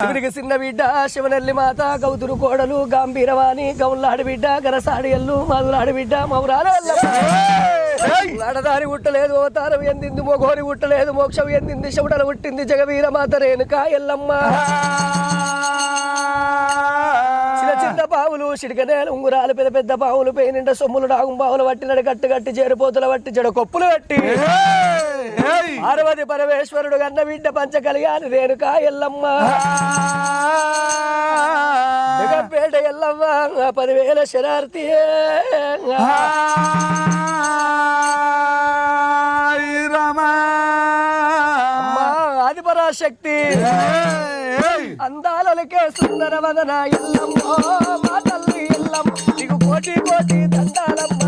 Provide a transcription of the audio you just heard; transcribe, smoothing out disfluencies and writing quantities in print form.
ఇవరికి చిన్న బిడ్డ శివనల్లి మాత గౌతురు కోడలు గంభీరవాణి గౌన్లాడి బిడ్డ గరసాడి ఎల్లు మధులాడి బిడ్డ మౌరాడదారి ఉట్టలేదు అవతారం ఎందింది మొగోరి ఉట్టలేదు మోక్షం ఎందింది శివుడలు పుట్టింది జగవీర మాత రేణుక ఎల్లమ్మ చిన్న చిన్న పావులు చిడికనేలు ఉంగురాలు పెద్ద పెద్ద పావులు పేనిండ సొమ్ములు నాగం పావులు వట్టినడు గట్టు గట్టి చేరుపోతుల వట్టి జడ కొప్పులు కట్టి పార్వతి పరమేశ్వరుడు గన్న బిడ్డ పంచ కలిగాని రేణుక ఎల్లమ్మ జగపేట ఎల్లమ్మ 10,000 శరార్థి ఆదిపరాశక్తి అందాలకే సుందర వదన ఎల్లమ్మ మా తల్లి ఎల్లమ్మ నీకు కోటి కోటి దండాలమ్మ